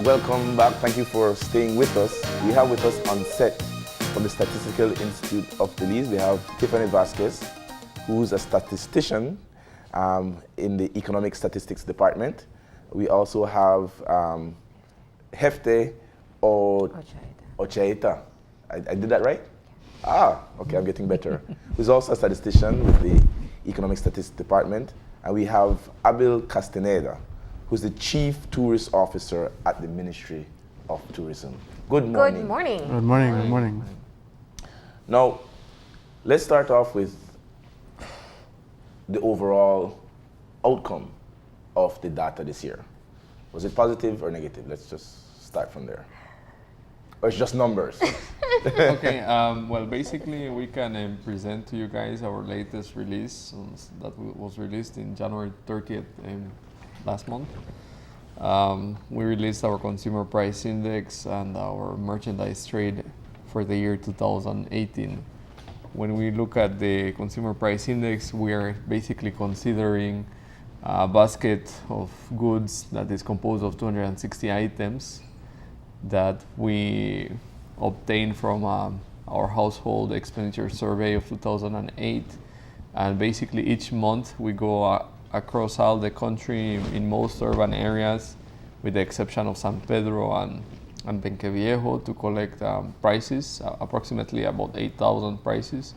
welcome back. Thank you for staying with us. We have with us on set from the Statistical Institute of Belize, we have Tiffany Vasquez, who's a statistician in the Economic Statistics Department. We also have Jefte or Ochaeta. I did that right? Okay, I'm getting better. Who's also a statistician with the Economic Statistics Department. And we have Abil Castañeda, who's the Chief Tourist Officer at the Ministry of Tourism. Good morning. Good morning. Good morning. Good morning. Now, let's start off with the overall outcome of the data this year. Was it positive or negative? Let's just start from there. Or it's just numbers? Okay, well, basically, we can present to you guys our latest release that was released in January 30th last month. We released our consumer price index and our merchandise trade for the year 2018. When we look at the consumer price index, we are basically considering a basket of goods that is composed of 260 items that we obtained from our household expenditure survey of 2008. And basically each month we go across all the country in most urban areas, with the exception of San Pedro and Penqueviejo, to collect prices, approximately about 8,000 prices.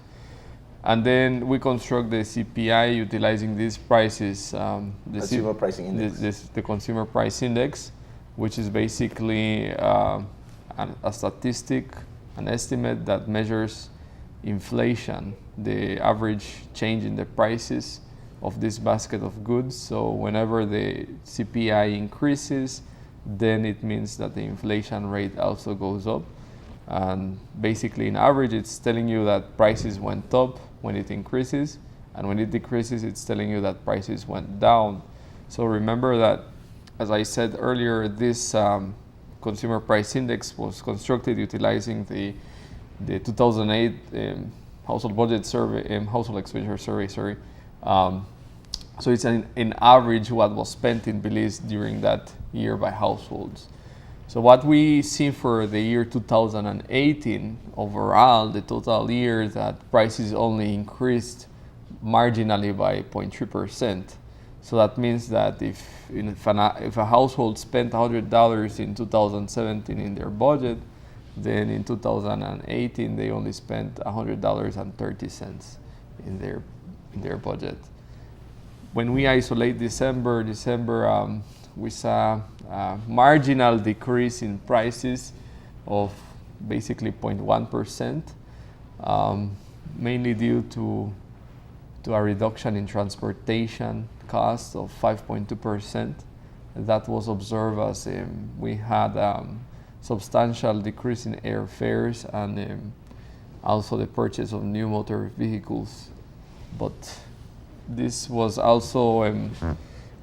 And then we construct the CPI utilizing these prices. Consumer pricing index. The consumer price index, which is basically a statistic, an estimate that measures inflation, the average change in the prices of this basket of goods. So whenever the CPI increases, then it means that the inflation rate also goes up. And basically, in average, it's telling you that prices went up when it increases, and when it decreases, it's telling you that prices went down. So remember that, as I said earlier, this consumer price index was constructed utilizing the 2008 household budget survey, household expenditure survey, sorry. So it's in average what was spent in Belize during that year by households. So what we see for the year 2018 overall, the total year, that prices only increased marginally by 0.3%. So that means that if a household spent $100 in 2017 in their budget, then in 2018 they only spent $100.30 in their budget. When we isolate December, we saw a marginal decrease in prices of basically 0.1%, mainly due to a reduction in transportation costs of 5.2%. That was observed as we had substantial decrease in airfares and also the purchase of new motor vehicles. But this was also,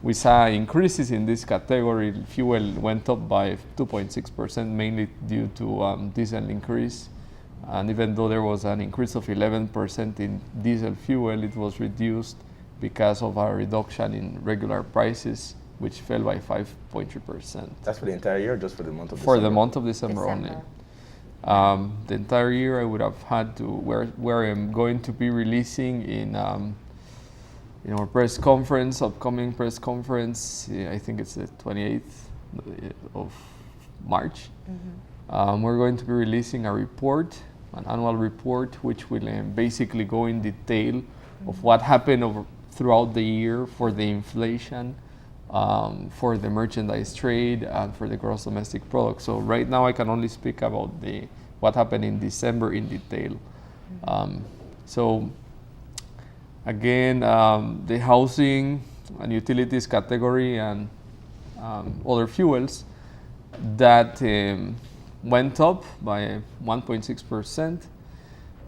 we saw increases in this category. Fuel went up by 2.6%, mainly due to diesel increase. And even though there was an increase of 11% in diesel fuel, it was reduced because of a reduction in regular prices, which fell by 5.3%. That's for the entire year, or just for the month of December? For the month of December only. The entire year I would have had to, where I'm going to be releasing in our press conference, upcoming press conference, I think it's the 28th of March. Mm-hmm. We're going to be releasing a report, an annual report, which will basically go in detail of what happened throughout the year for the inflation, for the merchandise trade, and for the gross domestic product. So right now I can only speak about what happened in December in detail. So again, the housing and utilities category and other fuels that went up by 1.6%,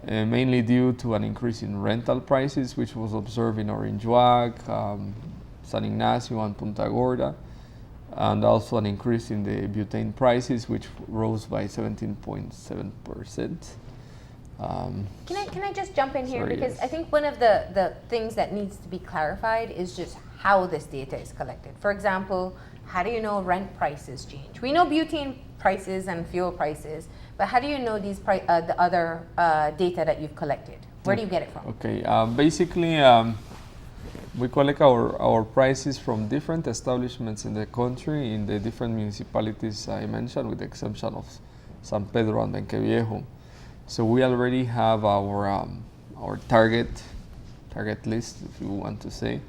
mainly due to an increase in rental prices, which was observed in Orange Walk, San Ignacio, and Punta Gorda, and also an increase in the butane prices, which rose by 17.7%. Can I just jump in here? Sorry, because yes. I think one of the things that needs to be clarified is just how this data is collected. For example, how do you know rent prices change? We know butane prices and fuel prices, but how do you know these the other data that you've collected? Where do you get it from? Okay, basically we collect our prices from different establishments in the country, in the different municipalities I mentioned, with the exception of San Pedro and Benqueviejo. So we already have our target list, if you want to say,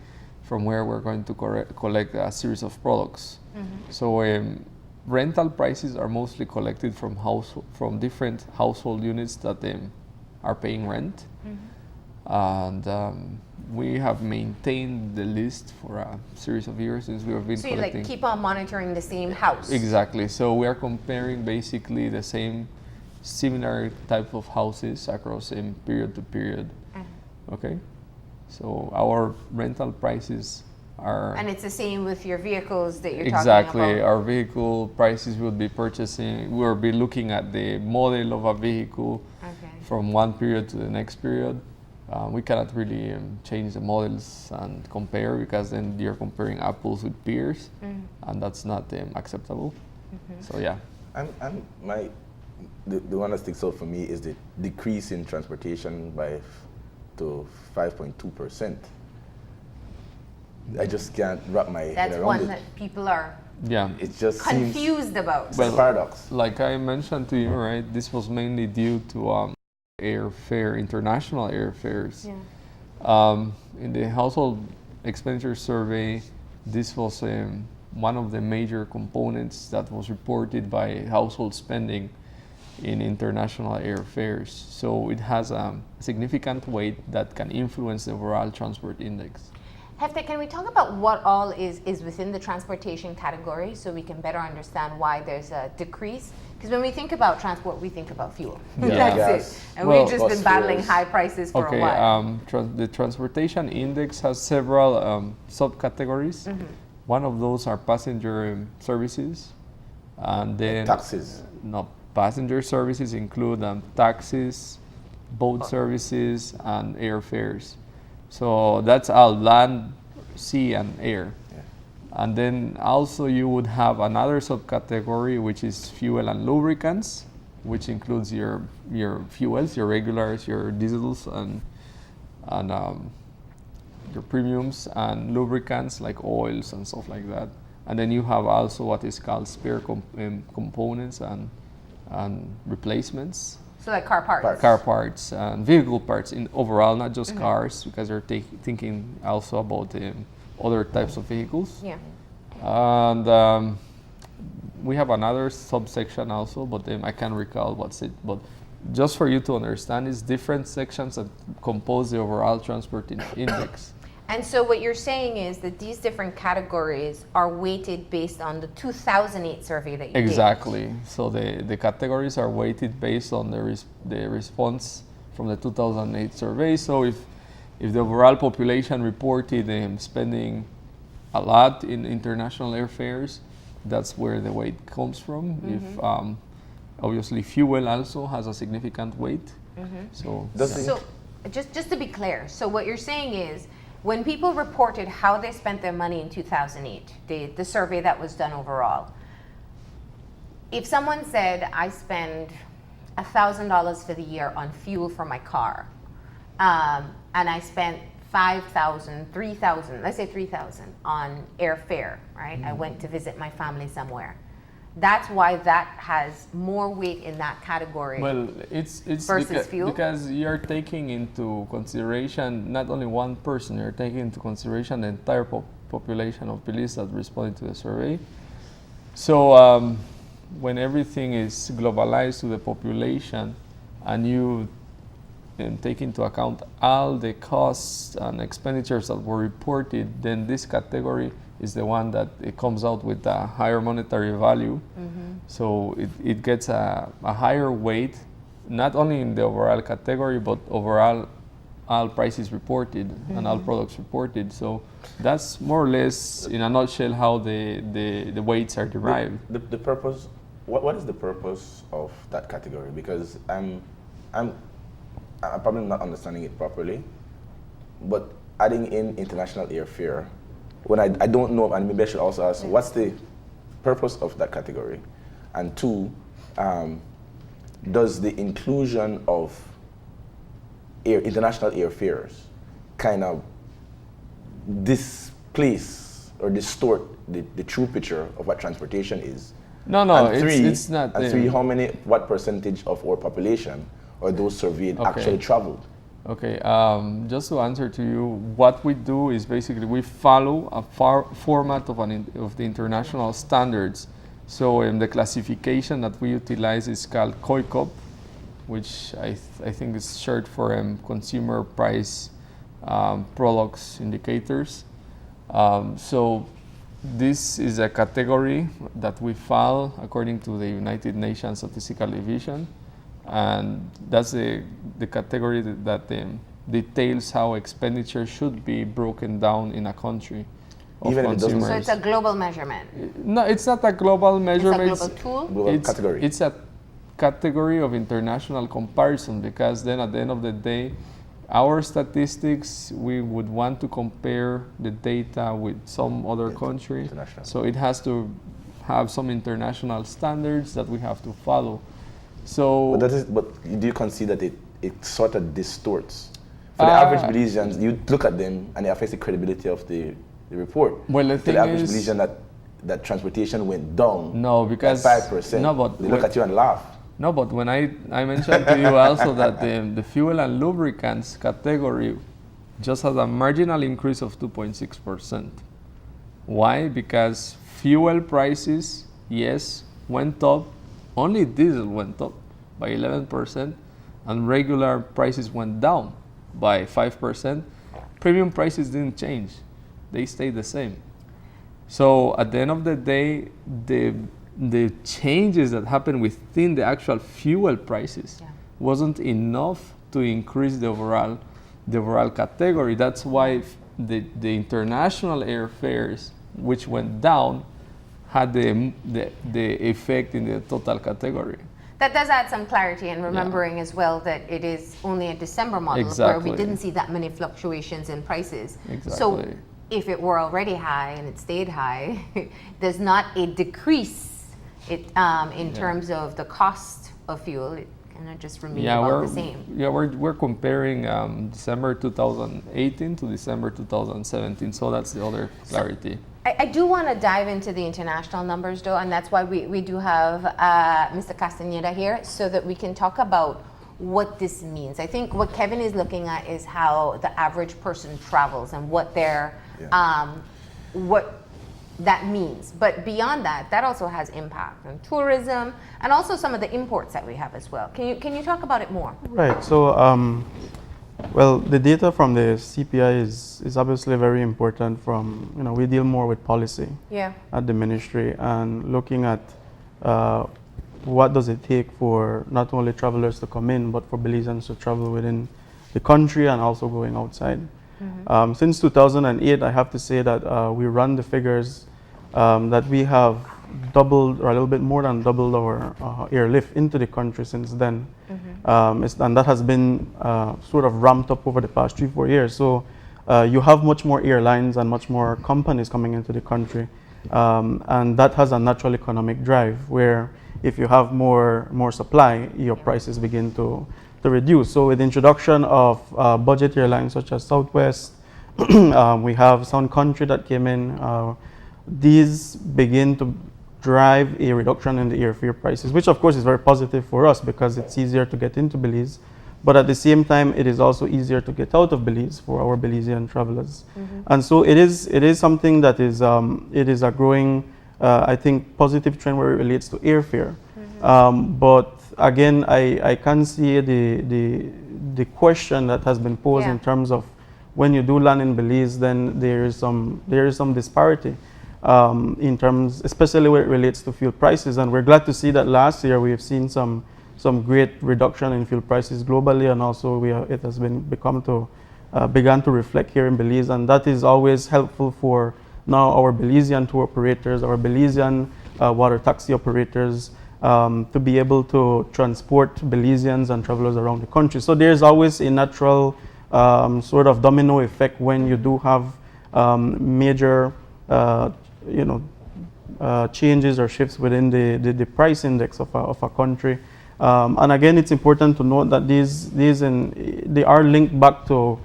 from where we're going to collect a series of products. Mm-hmm. So rental prices are mostly collected from different household units that are paying rent. Mm-hmm. And we have maintained the list for a series of years since we have been collecting. So you keep on monitoring the same house? Exactly. So we are comparing basically the same similar type of houses across period to period. Mm-hmm. Okay? So our rental prices are... And it's the same with your vehicles that you're exactly. talking about? Our vehicle prices will be we'll be looking at the model of a vehicle from one period to the next period. We cannot really change the models and compare, because then you're comparing apples with pears, and that's not acceptable. Mm-hmm. So yeah. The one that sticks out for me is the decrease in transportation to 5.2%. I just can't wrap my head around it. That's one that people are it just confused about. Well, paradox. Like I mentioned to you, right, this was mainly due to airfare, international airfares. Yeah. In the household expenditure survey, this was one of the major components that was reported by household spending in international airfares. So it has a significant weight that can influence the overall transport index. Jefte, can we talk about what all is within the transportation category so we can better understand why there's a decrease? Because when we think about transport, we think about fuel. Yeah. That's it. And we've just been battling high prices for a while. The transportation index has several subcategories. Mm-hmm. One of those are passenger services. And then taxis. No, passenger services include taxis, boat services, and airfares. So that's all land, sea, and air. Yeah. And then also you would have another subcategory, which is fuel and lubricants, which includes your fuels, your regulars, your diesels, and your premiums, and lubricants like oils and stuff like that. And then you have also what is called spare components and replacements. So like car parts? Car parts and vehicle parts in overall, not just cars, because they're thinking also about other types of vehicles. Yeah. And we have another subsection also, but I can't recall what's it. But just for you to understand, it's different sections that compose the overall transport index. And so what you're saying is that these different categories are weighted based on the 2008 survey that you did. Exactly. So the categories are weighted based on the response from the 2008 survey. So if the overall population reported spending a lot in international airfares, that's where the weight comes from. Mm-hmm. If obviously fuel also has a significant weight. Mm-hmm. So just to be clear, so what you're saying is, when people reported how they spent their money in 2008, the survey that was done overall, if someone said, I spend $1,000 for the year on fuel for my car, and I spent $5,000, $3,000, let's say $3,000 on airfare, right? Mm-hmm. I went to visit my family somewhere. That's why that has more weight in that category. Well, it's versus fuel? Because you're taking into consideration not only one person, you're taking into consideration the entire population of Belize that responded to the survey. So when everything is globalized to the population and you take into account all the costs and expenditures that were reported, then this category is the one that it comes out with a higher monetary value. Mm-hmm. So it gets a higher weight, not only in the overall category, but overall all prices reported and all products reported. So that's more or less, in a nutshell, how the weights are derived. The purpose, what is the purpose of that category? Because I'm probably not understanding it properly, but adding in international airfare when I don't know, and maybe I should also ask, what's the purpose of that category? And two, does the inclusion of international airfares kind of displace or distort the true picture of what transportation is? No, And it's not. And three, what percentage of our population or those surveyed actually traveled? Okay, just to answer to you, what we do is basically we follow a format of the international standards. So the classification that we utilize is called COICOP, which I think is short for Consumer Price Products Indicators. So this is a category that we file according to the United Nations Statistical Division. And that's the category that details how expenditure should be broken down in a country. Even if it doesn't. So it's a global measurement. No, it's not a global measurement. It's a global tool? Global category. It's a category of international comparison, because then at the end of the day, our statistics, we would want to compare the data with some other country. So it has to have some international standards that we have to follow. So, but do you concede that it sort of distorts? For the average Belizeans, you look at them and it affects the credibility of the report. Well, the For thing the average is, Belizean, that transportation went down. No, because by 5%. No, but they look at you and laugh. No, but when I mentioned to you also that the fuel and lubricants category just has a marginal increase of 2.6%. Why? Because fuel prices, yes, went up. Only diesel went up by 11%, and regular prices went down by 5%. Premium prices didn't change. They stayed the same. So at the end of the day, the changes that happened within the actual fuel prices wasn't enough to increase the overall category. That's why the international airfares, which went down, had the effect in the total category. That does add some clarity, and remembering as well that it is only a December model where we didn't see that many fluctuations in prices. Exactly. So if it were already high and it stayed high, there's not a decrease in terms of the cost of fuel. It kind of just remains about the same. Yeah, we're comparing December 2018 to December 2017, so that's the other clarity. I do want to dive into the international numbers, though, and that's why we do have Mr. Castañeda here, so that we can talk about what this means. I think what Kevin is looking at is how the average person travels and what what that means. But beyond that, that also has impact on tourism and also some of the imports that we have as well. Can you talk about it more? Right. So, well, the data from the CPI is obviously very important. From, we deal more with policy at the ministry, and looking at what does it take for not only travelers to come in, but for Belizeans to travel within the country and also going outside. Mm-hmm. Since 2008, I have to say that we run the figures that we have doubled, or a little bit more than doubled, our airlift into the country since then. Mm-hmm. And that has been sort of ramped up over the past 3-4 years. So you have much more airlines and much more companies coming into the country. And that has a natural economic drive, where if you have more supply, your prices begin to reduce. So with the introduction of budget airlines such as Southwest, we have Sun Country that came in. These begin to drive a reduction in the airfare prices, which of course is very positive for us because it's easier to get into Belize. But at the same time, it is also easier to get out of Belize for our Belizean travelers. Mm-hmm. And so it is something that is it is a growing, I think, positive trend where it relates to airfare. Mm-hmm. But again, I can see the question that has been posed in terms of when you do land in Belize, then there is some disparity in terms, especially where it relates to fuel prices. And we're glad to see that last year we have seen some great reduction in fuel prices globally, and also it has began to reflect here in Belize, and that is always helpful for now our Belizean tour operators, our Belizean water taxi operators, to be able to transport Belizeans and travelers around the country. So there's always a natural sort of domino effect when you do have major changes or shifts within the price index of a country. And again, it's important to note that they are linked back to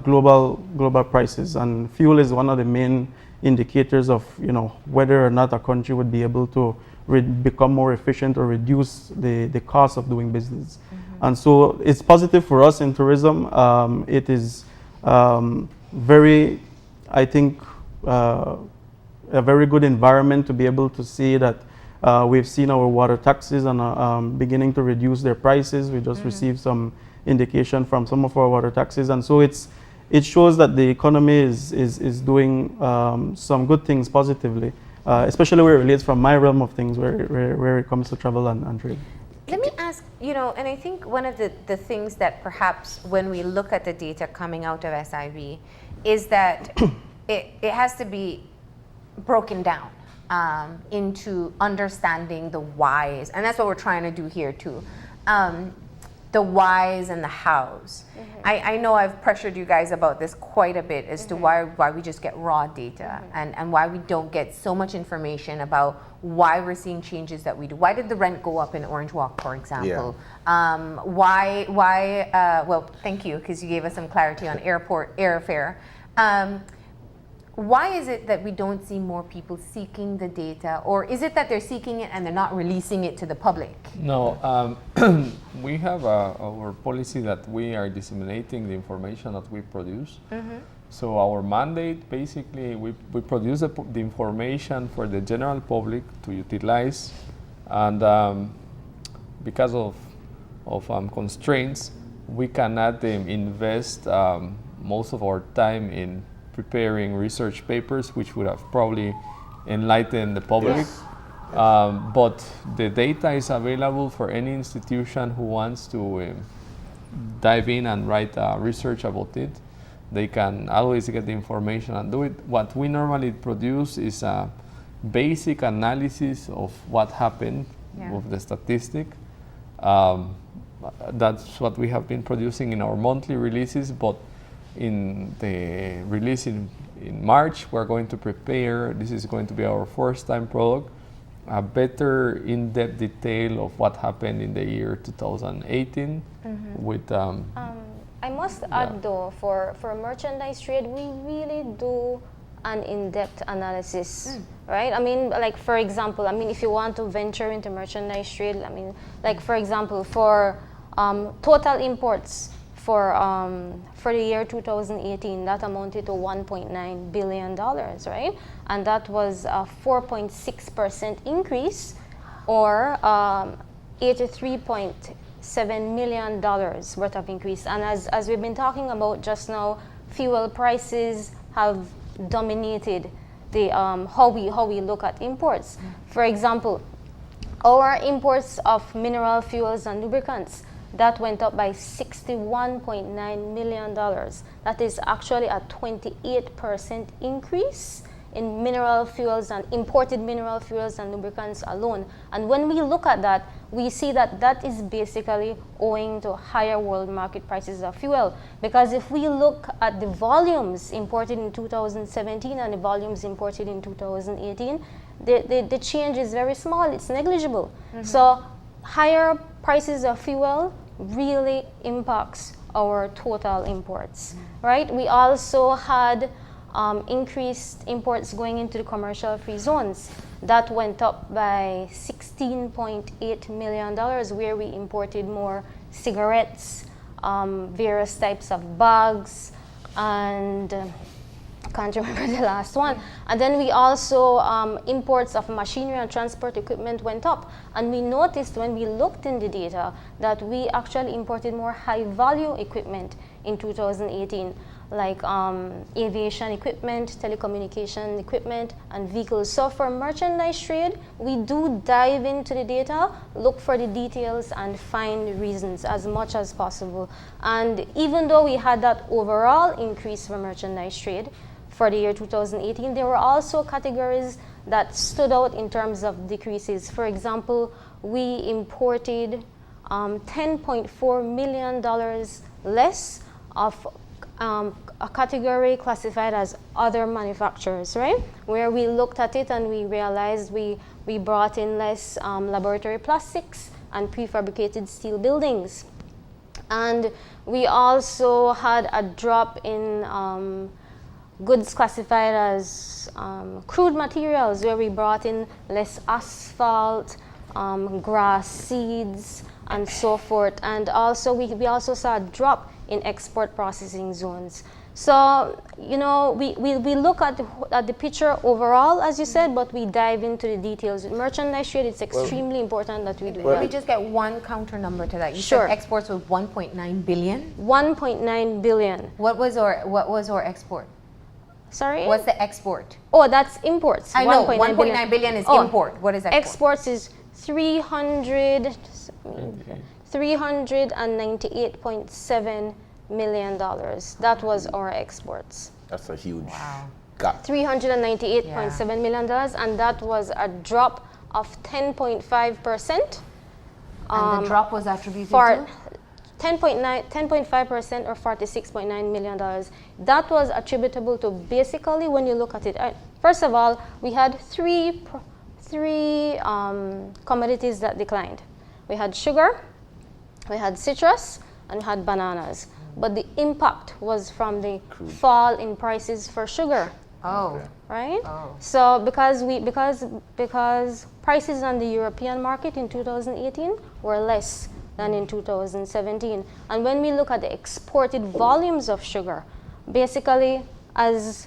global prices, and fuel is one of the main indicators of whether or not a country would be able to become more efficient or reduce the cost of doing business. And so it's positive for us in tourism. It is very, I think, a very good environment to be able to see that we've seen our water taxes and beginning to reduce their prices. We just received some indication from some of our water taxes, and so it shows that the economy is doing some good things positively, especially where it relates from my realm of things, where it comes to travel and trade. Let me ask, and I think one of the things that perhaps when we look at the data coming out of SIB is that it has to be broken down into understanding the whys, and that's what we're trying to do here too. The whys and the hows. I know I've pressured you guys about this quite a bit as to why we just get raw data and why we don't get so much information about why we're seeing changes that we do. Why did the rent go up in Orange Walk, for example? Yeah. Well, thank you, because you gave us some clarity on airport airfare. Why is it that we don't see more people seeking the data, or is it that they're seeking it and they're not releasing it to the public? No, we have our policy that we are disseminating the information that we produce. So our mandate, basically, we produce the information for the general public to utilize, and because of constraints, we cannot invest most of our time in preparing research papers, which would have probably enlightened the public. Yes. But the data is available for any institution who wants to dive in and write research about it. They can always get the information and do it. What we normally produce is a basic analysis of what happened with the statistic. That's what we have been producing in our monthly releases, but in the release in March, we're going to prepare, this is going to be our first time product, a better in-depth detail of what happened in the year 2018 with I must add though, for merchandise trade, we really do an in-depth analysis, right? I mean, like for example, if you want to venture into merchandise trade, like for example, for total imports for the year 2018, that amounted to $1.9 billion, right? And that was a 4.6% increase, or $83.7 million worth of increase. And as we've been talking about just now, fuel prices have dominated the how we look at imports. For example, our imports of mineral fuels and lubricants, that went up by $61.9 million. That is actually a 28% increase in mineral fuels and imported mineral fuels and lubricants alone. And when we look at that, we see that that is basically owing to higher world market prices of fuel. Because if we look at the volumes imported in 2017 and the volumes imported in 2018, the change is very small, it's negligible. So higher prices of fuel really impacts our total imports, right? We also had increased imports going into the commercial free zones. That went up by $16.8 million, where we imported more cigarettes, various types of bags, and can't remember the last one. And then we also, imports of machinery and transport equipment went up. And we noticed when we looked in the data that we actually imported more high value equipment in 2018, like aviation equipment, telecommunication equipment, and vehicles. So for merchandise trade, we do dive into the data, look for the details, and find reasons as much as possible. And even though we had that overall increase for merchandise trade for the year 2018, there were also categories that stood out in terms of decreases. For example, we imported $10.4 million less of a category classified as other manufacturers, right? Where we looked at it and we realized we brought in less laboratory plastics and prefabricated steel buildings. And we also had a drop in goods classified as crude materials, where we brought in less asphalt, grass seeds, and so forth. And also we also saw a drop in export processing zones. So, you know, we look at the picture overall, as you said, but we dive into the details. With merchandise trade, it's extremely important that we do Let that. me just get one counter number to that. You Sure. said exports was 1.9 billion. 1.9 billion. What was our export? Sorry? What's the export? Oh, that's imports. I know 1.9 billion is import. What is export? Exports is 398.7 million dollars. That was our exports. That's a huge gap. $398.7 million dollars, and that was a drop of 10.5%. And the drop was attributed for to? 10.5% or $46.9 million. That was attributable to, basically, when you look at it, first of all, we had three commodities that declined. We had sugar, we had citrus, and we had bananas. But the impact was from the fall in prices for sugar. Oh. Okay. Right? Oh. So because prices on the European market in 2018 were less than in 2017. And when we look at the exported volumes of sugar, basically as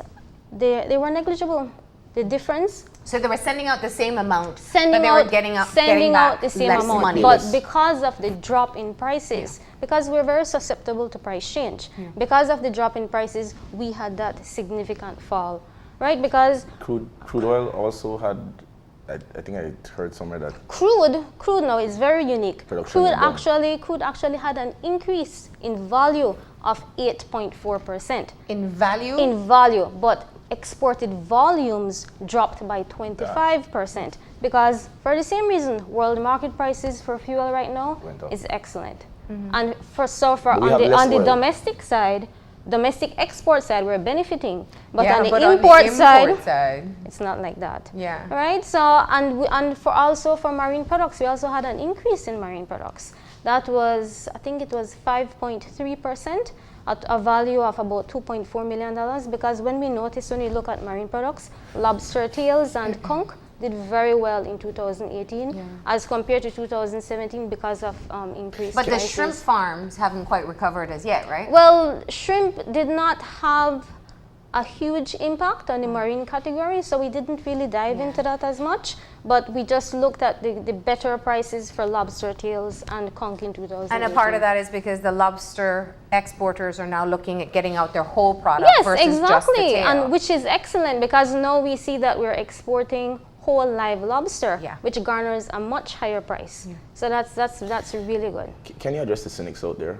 they were negligible. The difference. So they were sending out the same amount, Sending but they out, were getting sending back out the same less amount. money. But because of the drop in prices, because we're very susceptible to price change, because of the drop in prices, we had that significant fall, right? Because Crude oil also had, I think I heard somewhere that crude now is very unique. Production Crude actually had an increase in value of 8.4%. In value? In value, but exported volumes dropped by 25%, because for the same reason, world market prices for fuel right now is excellent. And on the domestic side, domestic export side, we're benefiting, but on the import side, it's not like that. Yeah. Right. So for marine products, we also had an increase in marine products. That was, I think it was 5.3%. At a value of about $2.4 million, because when we look at marine products, lobster tails and conch did very well in 2018 as compared to 2017 because of increased But prices. the shrimp farms haven't quite recovered as yet, right? Well, shrimp did not have a huge impact on the marine category, so we didn't really dive into that as much, but we just looked at the better prices for lobster tails and conch in 2018. And a part of that is because the lobster exporters are now looking at getting out their whole product versus just the tail. And which is excellent, because now we see that we're exporting whole live lobster, which garners a much higher price. So that's really good. Can you address the cynics out there?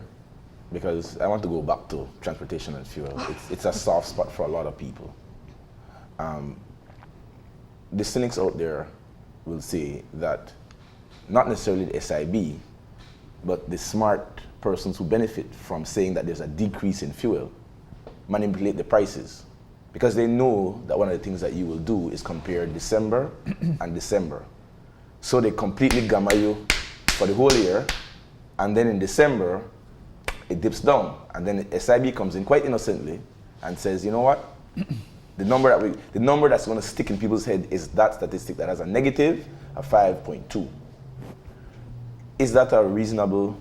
Because I want to go back to transportation and fuel. It's a soft spot for a lot of people. The cynics out there will say that not necessarily the SIB, but the smart persons who benefit from saying that there's a decrease in fuel manipulate the prices, because they know that one of the things that you will do is compare December and December. So they completely gamma you for the whole year, and then in December, it dips down, and then the SIB comes in quite innocently and says, you know what? The number that's going to stick in people's head is that statistic that has a negative of 5.2. Is that a reasonable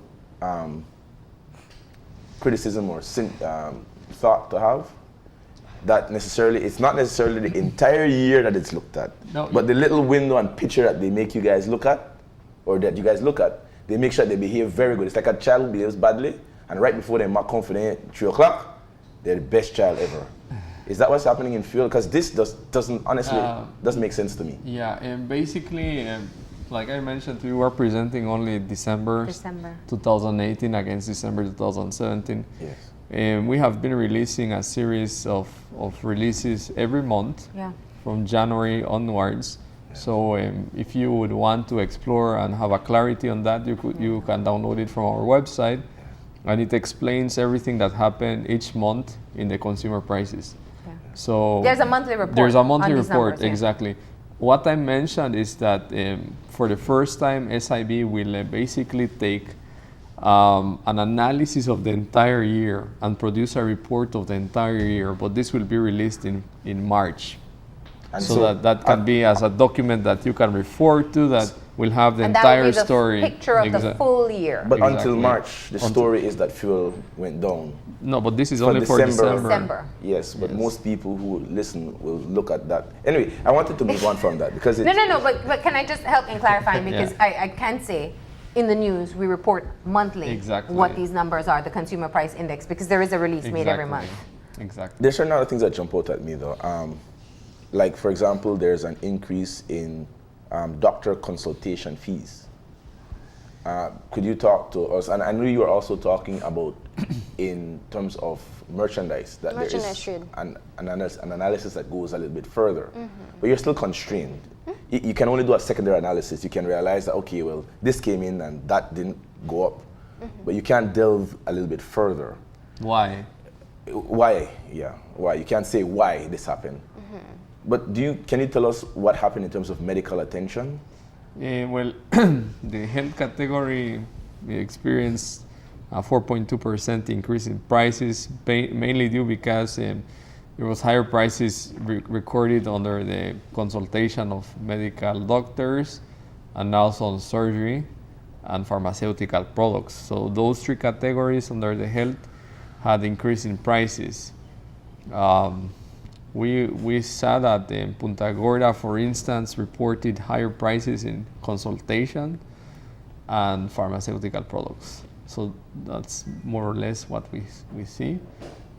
criticism or thought to have? That it's not necessarily the entire year that it's looked at, but the little window and picture that they make you guys look at, or that you guys look at, they make sure they behave very good. It's like a child who behaves badly, and right before they mark confident at 3 o'clock, they're the best child ever. Is that what's happening in fuel? Because this doesn't make sense to me. Yeah, and basically, like I mentioned, we were presenting only December 2018 against December 2017. Yes. And we have been releasing a series of releases every month from January onwards. Yeah. So if you would want to explore and have a clarity on that, you can download it from our website. And it explains everything that happened each month in the consumer prices. Yeah. So there's a monthly report. There's a monthly on these report, numbers, yeah. exactly. What I mentioned is that for the first time, SIB will basically take an analysis of the entire year and produce a report of the entire year, but this will be released in March. And so that can be as a document that you can refer to that will have the and entire that will be the story. Picture of the full year. But until March, the story is that fuel went down. No, but this is only for December. Yes, but most people who listen will look at that. Anyway, I wanted to move on from that because it's... No, but can I just help in clarifying? Because I can say in the news we report monthly what these numbers are, the consumer price index, because there is a release made every month. Exactly. There's certain other things that jump out at me though. Like, for example, there's an increase in doctor consultation fees. Could you talk to us? And I know you were also talking about in terms of merchandise, that there is an analysis that goes a little bit further. But you're still constrained. You can only do a secondary analysis. You can realize that, okay, well, this came in and that didn't go up. But you can't delve a little bit further. Why? Why? Yeah, why? You can't say why this happened. But can you tell us what happened in terms of medical attention? Well, the health category experienced a 4.2% increase in prices, mainly due because there was higher prices recorded under the consultation of medical doctors and also on surgery and pharmaceutical products. So those three categories under the health had increase in prices. We saw that Punta Gorda, for instance, reported higher prices in consultation and pharmaceutical products. So that's more or less what we see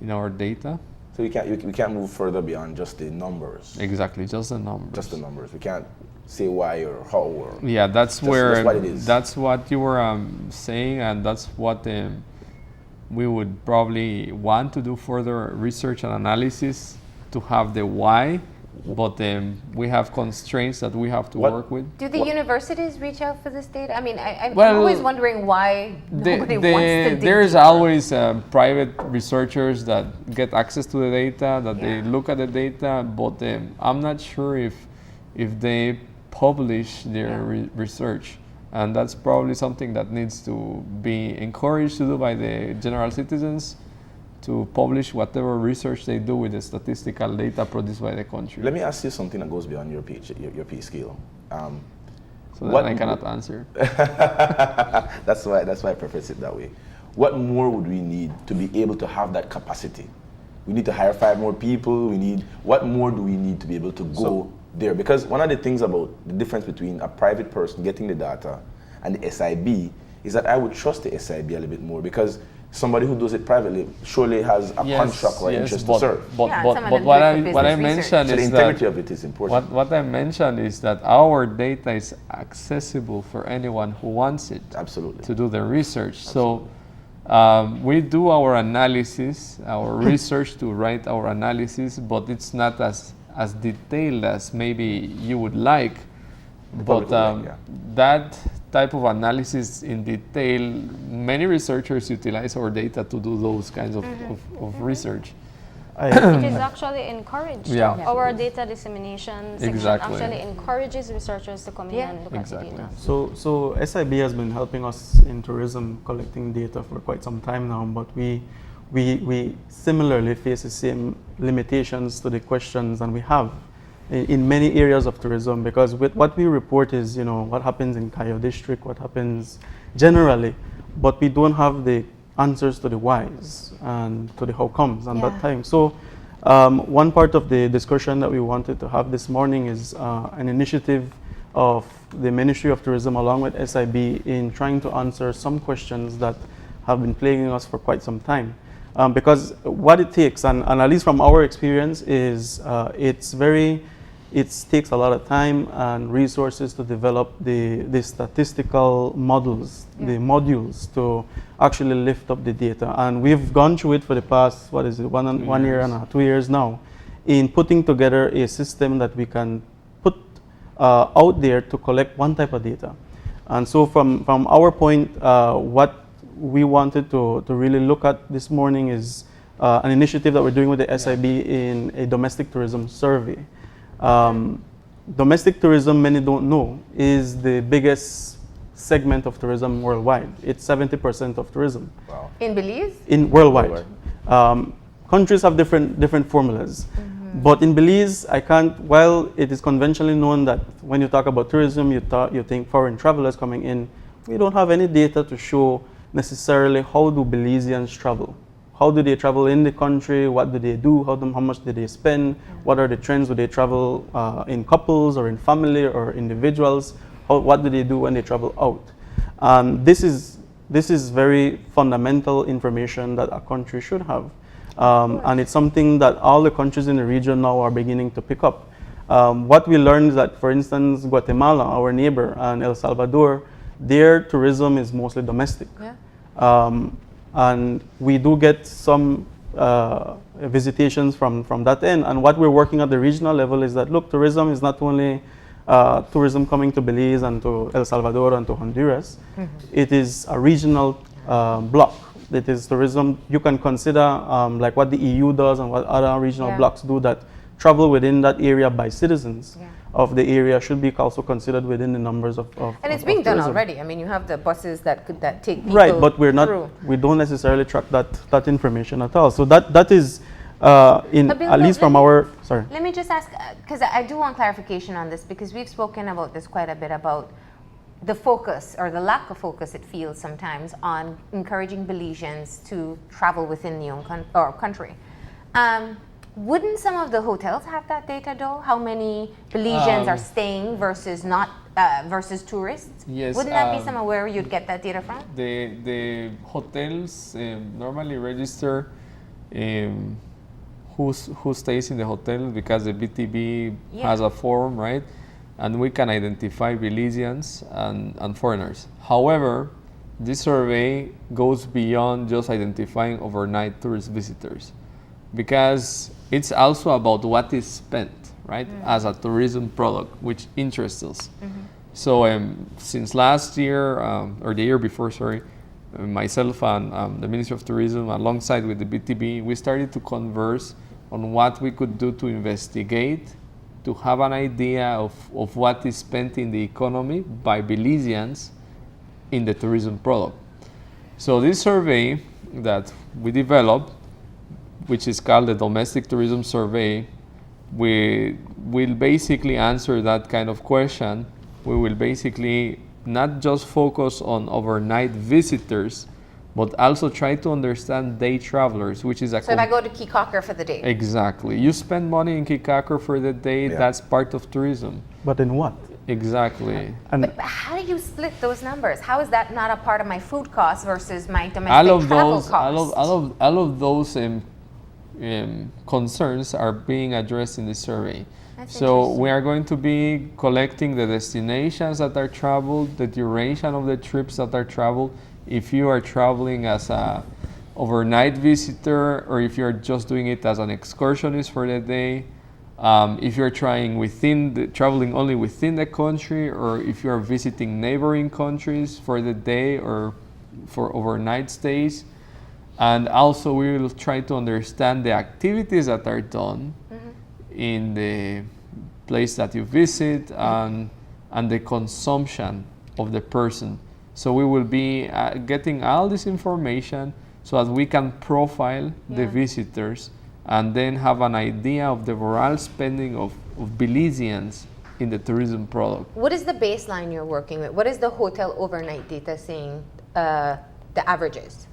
in our data. So we can't move further beyond just the numbers. Exactly, just the numbers. Just the numbers. We can't say why or how or. Yeah, that's what it is. That's what you were saying, and that's what we would probably want to do further research and analysis to have the why, but we have constraints that we have to work with. Do the universities reach out for this data? I mean, I'm always wondering why nobody wants to dig There's deeper. always private researchers that get access to the data, that they look at the data, but I'm not sure if they publish their research. And that's probably something that needs to be encouraged to do by the general citizens, to publish whatever research they do with the statistical data produced by the country. Let me ask you something that goes beyond your pay scale. So that I cannot answer. That's why I preface it that way. What more would we need to be able to have that capacity? We need to hire 5 more people. What more do we need to be able to go there? Because one of the things about the difference between a private person getting the data and the SIB is that I would trust the SIB a little bit more, because somebody who does it privately surely has a contract or interest to serve. But what I mentioned so is the integrity of it is important. What I mentioned is that our data is accessible for anyone who wants it. Absolutely. To do the research. Absolutely. So we do our analysis, our research to write our analysis, but it's not as detailed as maybe you would like. But that type of analysis in detail, many researchers utilize our data to do those kinds of research. It is actually encouraged. Yeah. Our data dissemination section actually encourages researchers to come in and look at the data. So SIB has been helping us in tourism collecting data for quite some time now, but we similarly face the same limitations to the questions and we have in many areas of tourism, because with what we report is, what happens in Cayo district, what happens generally, but we don't have the answers to the whys and to the how comes and that time. So one part of the discussion that we wanted to have this morning is an initiative of the Ministry of Tourism along with SIB in trying to answer some questions that have been plaguing us for quite some time. Because what it takes, and at least from our experience, is it takes a lot of time and resources to develop the statistical models, the modules to actually lift up the data. And we've gone through it for the past, 1 year and a half, 2 years now, in putting together a system that we can put out there to collect one type of data. And so from our point, what we wanted to really look at this morning is an initiative that we're doing with the SIB in a domestic tourism survey. Domestic tourism, many don't know, is the biggest segment of tourism worldwide. It's 70% of tourism. Wow. In Belize? In worldwide. Countries have different formulas. But in Belize, while it is conventionally known that when you talk about tourism, you think foreign travelers coming in, we don't have any data to show necessarily how do Belizeans travel. How do they travel in the country? What do they do? How much do they spend? What are the trends? Do they travel in couples or in family or individuals? What do they do when they travel out? This is very fundamental information that a country should have. And it's something that all the countries in the region now are beginning to pick up. What we learned is that, for instance, Guatemala, our neighbor, and El Salvador, their tourism is mostly domestic. Yeah. And we do get some visitations from that end. And what we're working at the regional level is that, look, tourism is not only tourism coming to Belize and to El Salvador and to Honduras. It is a regional block. It is tourism you can consider like what the EU does and what other regional blocks do, that travel within that area by citizens of the area should be also considered within the numbers of and it's being done already. I mean, you have the buses that take people right, but we don't necessarily track that information at all. So that is at least from our, sorry. Let me just ask, because I do want clarification on this, because we've spoken about this quite a bit, about the focus or the lack of focus, it feels sometimes, on encouraging Belizeans to travel within the own country. Wouldn't some of the hotels have that data though? How many Belizeans are staying versus not versus tourists? Yes. Wouldn't that be somewhere where you'd get that data from? The hotels normally register who stays in the hotel, because the BTB has a form, right? And we can identify Belizeans and foreigners. However, this survey goes beyond just identifying overnight tourist visitors, because it's also about what is spent, right, as a tourism product, which interests us. So since last year, or the year before, sorry, myself and the Ministry of Tourism, alongside with the BTB, we started to converse on what we could do to investigate, to have an idea of what is spent in the economy by Belizeans in the tourism product. So this survey that we developed, which is called the Domestic Tourism Survey, we will basically answer that kind of question. We will basically not just focus on overnight visitors, but also try to understand day travelers, which is a... So if I go to Kikaker for the day. Exactly. You spend money in Kikaker for the day, that's part of tourism. But in what? Exactly. But how do you split those numbers? How is that not a part of my food costs versus my domestic travel costs? All of those concerns are being addressed in the survey. So we are going to be collecting the destinations that are traveled, the duration of the trips that are traveled, if you are traveling as a overnight visitor, or if you're just doing it as an excursionist for the day, if you're traveling only within the country, or if you're visiting neighboring countries for the day or for overnight stays. And also we will try to understand the activities that are done in the place that you visit, and the consumption of the person. So we will be getting all this information so that we can profile the visitors and then have an idea of the overall spending of Belizeans in the tourism product. What is the baseline you're working with? What is the hotel overnight data saying the averages?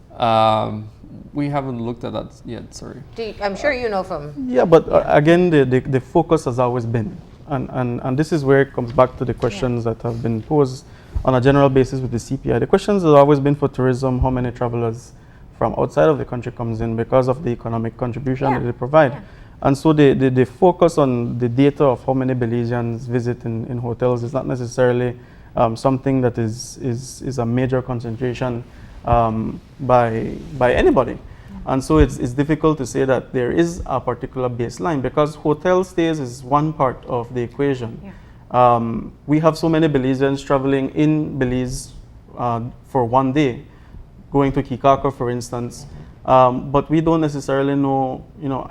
We haven't looked at that yet, sorry. I'm sure you know from... Yeah, but again, the focus has always been, and this is where it comes back to the questions that have been posed on a general basis with the CPI. The questions have always been for tourism, how many travelers from outside of the country comes in because of the economic contribution that they provide. And so the focus on the data of how many Belizeans visit in hotels is not necessarily something that is a major concentration by anybody. And so it's difficult to say that there is a particular baseline, because hotel stays is one part of the equation. We have so many Belizeans traveling in Belize for one day, going to Kikaker, for instance, but we don't necessarily know,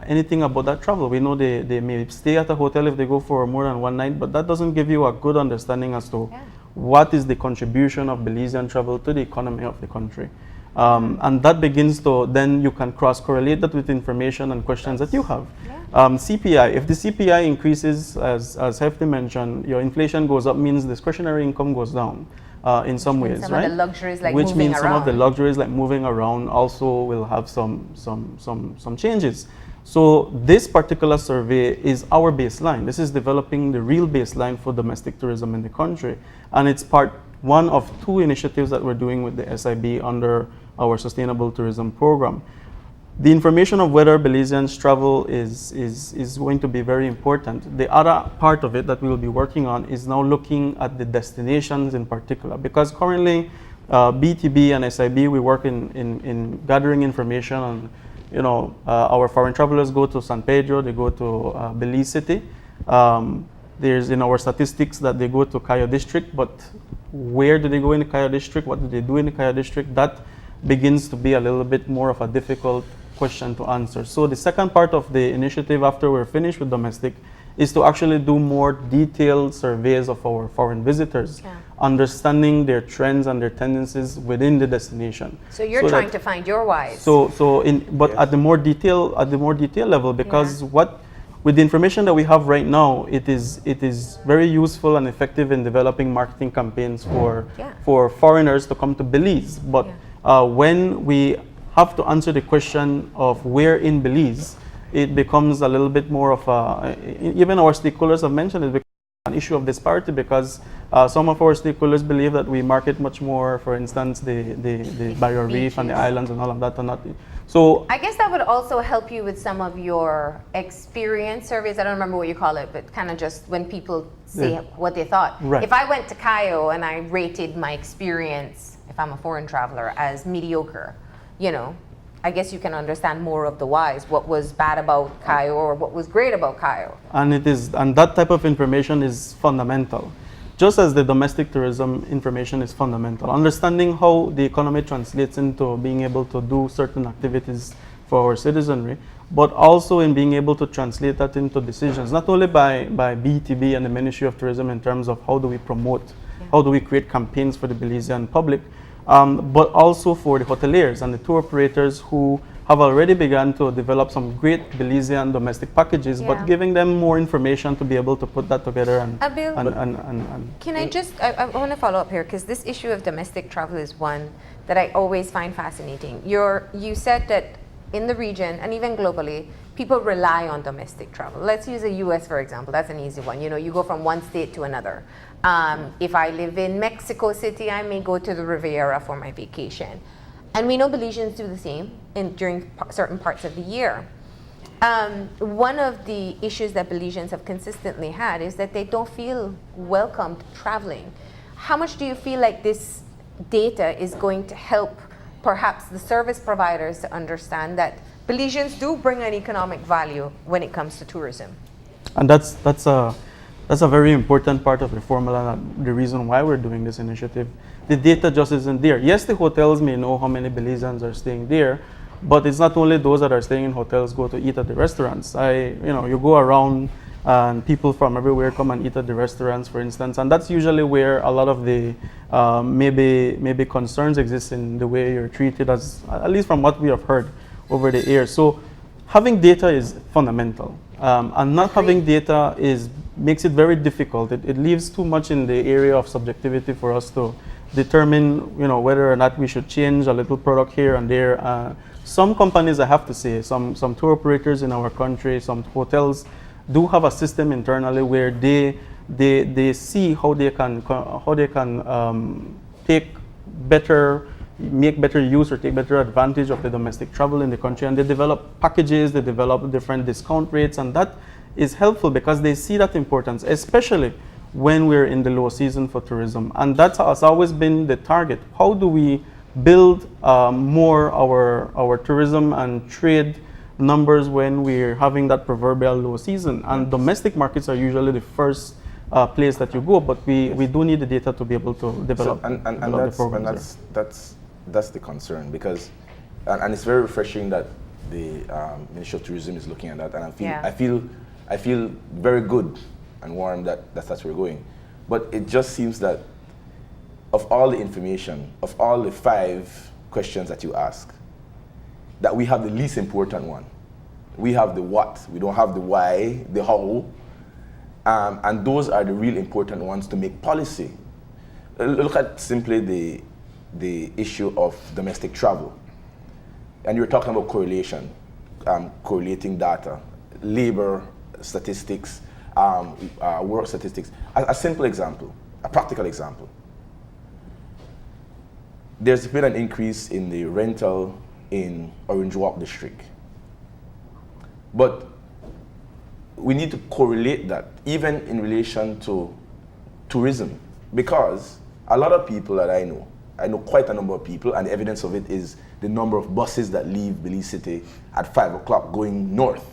anything about that travel. We know they may stay at a hotel if they go for more than one night, but that doesn't give you a good understanding as to what is the contribution of Belizean travel to the economy of the country. And that begins to, then you can cross-correlate that with information and questions that you have. CPI, if the CPI increases, as Jefte mentioned, your inflation goes up, means discretionary income goes down in some ways, some right? of the luxuries like Which moving means around. some of the luxuries like moving around also will have some changes. So this particular survey is our baseline. This is developing the real baseline for domestic tourism in the country. And it's part one of two initiatives that we're doing with the SIB under our Sustainable Tourism Program. The information of whether Belizeans travel is going to be very important. The other part of it that we will be working on is now looking at the destinations in particular, because currently BTB and SIB, we work in gathering information on, our foreign travelers go to San Pedro, they go to Belize City. There's in our statistics that they go to Cayo District, but where do they go in the Cayo District? What do they do in the Cayo District? That begins to be a little bit more of a difficult question to answer. So the second part of the initiative after we're finished with domestic is to actually do more detailed surveys of our foreign visitors, understanding their trends and their tendencies within the destination. So you're trying to find your whys. But at the more detail level, because with the information that we have right now, it is very useful and effective in developing marketing campaigns for foreigners to come to Belize. But when we have to answer the question of where in Belize, it becomes a little bit more of a, even our stakeholders have mentioned it, becomes an issue of disparity, because some of our stakeholders believe that we market much more, for instance, the Barrier Reef and the islands and all of that, and not. So I guess that would also help you with some of your experience surveys. I don't remember what you call it, but kind of just when people say what they thought. Right. If I went to Cayo and I rated my experience, if I'm a foreign traveler, as mediocre, I guess you can understand more of the whys, what was bad about Cayo or what was great about Cayo. And that type of information is fundamental. Just as the domestic tourism information is fundamental, understanding how the economy translates into being able to do certain activities for our citizenry, but also in being able to translate that into decisions, not only by BTB and the Ministry of Tourism in terms of how do we promote, how do we create campaigns for the Belizean public, but also for the hoteliers and the tour operators who have already begun to develop some great Belizean domestic packages, but giving them more information to be able to put that together. And Abil, can I want to follow up here, because this issue of domestic travel is one that I always find fascinating. You said that in the region and even globally, people rely on domestic travel. Let's use the US, for example. That's an easy one. You go from one state to another. If I live in Mexico City, I may go to the Riviera for my vacation. And we know Belizeans do the same during certain parts of the year. One of the issues that Belizeans have consistently had is that they don't feel welcomed traveling. How much do you feel like this data is going to help perhaps the service providers to understand that Belizeans do bring an economic value when it comes to tourism? And that's a very important part of the formula, and the reason why we're doing this initiative. The data just isn't there. Yes, the hotels may know how many Belizeans are staying there, but it's not only those that are staying in hotels go to eat at the restaurants. You go around and people from everywhere come and eat at the restaurants, for instance, and that's usually where a lot of the maybe concerns exist in the way you're treated, as at least from what we have heard over the years. So having data is fundamental, and not having data makes it very difficult. It leaves too much in the area of subjectivity for us to determine, whether or not we should change a little product here and there. Some companies, I have to say, some tour operators in our country, some hotels do have a system internally where they see how they can make better use or take better advantage of the domestic travel in the country, and they develop packages, they develop different discount rates, and that is helpful because they see that importance, especially when we're in the low season for tourism. And that has always been the target. How do we build more our tourism and trade numbers when we're having that proverbial low season? And domestic markets are usually the first place that you go, but we do need the data to be able to develop. That's the concern, because and it's very refreshing that the Ministry of Tourism is looking at that, and I feel very good and warm that that's where we're going. But it just seems that of all the information, of all the 5 questions that you ask, that we have the least important one. We have the what, we don't have the why, the how, and those are the real important ones to make policy. Look at simply the issue of domestic travel. And you're talking about correlation, correlating data, labor statistics, work statistics. A simple example, a practical example. There's been an increase in the rental in Orange Walk district. But we need to correlate that even in relation to tourism, because a lot of people that I know quite a number of people, and the evidence of it is the number of buses that leave Belize City at 5 o'clock going north.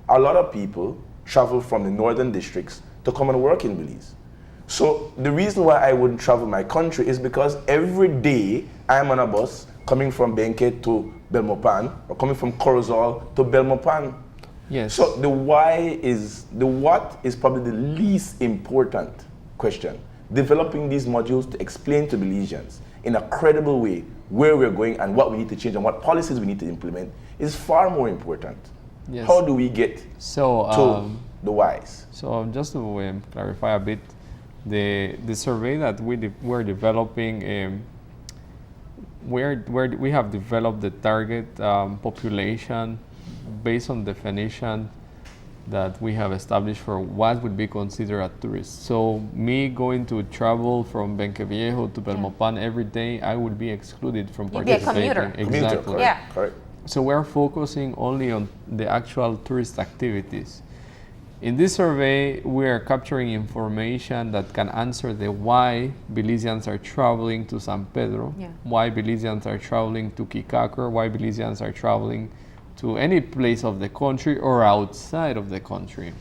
A lot of people travel from the northern districts to come and work in Belize. So the reason why I wouldn't travel my country is because every day I'm on a bus coming from Benke to Belmopan, or coming from Corozal to Belmopan. Yes. So the what is probably the least important question. Developing these modules to explain to Belizeans in a credible way where we're going and what we need to change and what policies we need to implement is far more important. Yes. How do we get to the whys? So just to clarify a bit, the survey that we're developing, where we have developed the target population based on definition that we have established for what would be considered a tourist. So me going to travel from Benqueviejo to Belmopan every day, I would be excluded from participating. You'd be a commuter. Exactly. Correct. So we're focusing only on the actual tourist activities. In this survey, we are capturing information that can answer the why Belizeans are traveling to San Pedro, why Belizeans are traveling to Kikakor, why Belizeans are traveling to any place of the country or outside of the country.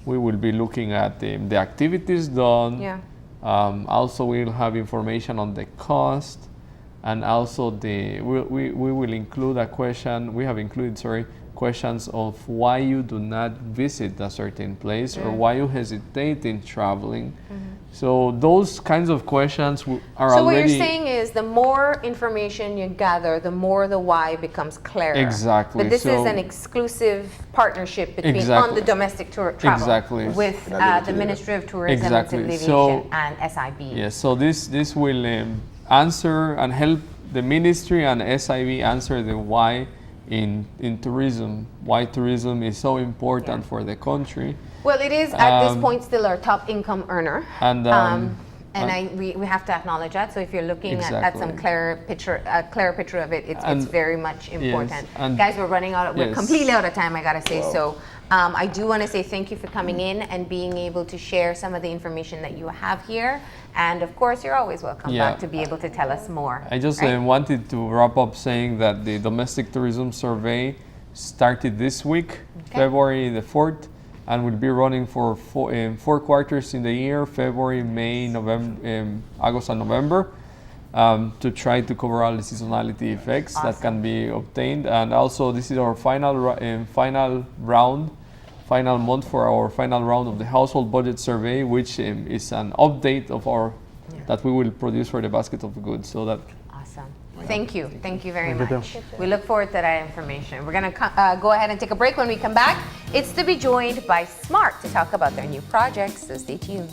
We will be looking at the activities done. Also, we'll have information on the cost, and also we will include a question. We have included, questions of why you do not visit a certain place or why you hesitate in traveling. So those kinds of questions are So already... what you're saying is the more information you gather, the more the why becomes clearer. Exactly. But this is an exclusive partnership between on the domestic travel with the Ministry of Tourism and Civil Aviation and SIB. Yes, so this will answer and help the ministry and SIB answer the why in tourism, why tourism is so important for the country. Well, it is at this point still our top income earner, and we have to acknowledge that. So if you're looking at some clear picture of it, it's very much important. Yes, guys, we're completely out of time, I gotta say. Wow. So I do want to say thank you for coming in and being able to share some of the information that you have here. And of course, you're always welcome back to be able to tell us more. I just wanted to wrap up saying that the domestic tourism survey started this week, February the 4th, and will be running for 4 quarters in the year, February, May, November, August, and November, to try to cover all the seasonality effects that can be obtained. And also, this is our final month for our final round of the household budget survey, which is an update of that we will produce for the basket of goods. So that. Awesome. Thank you very much. We look forward to that information. We're going to go ahead and take a break. When we come back, it's to be joined by Smart to talk about their new projects. So stay tuned.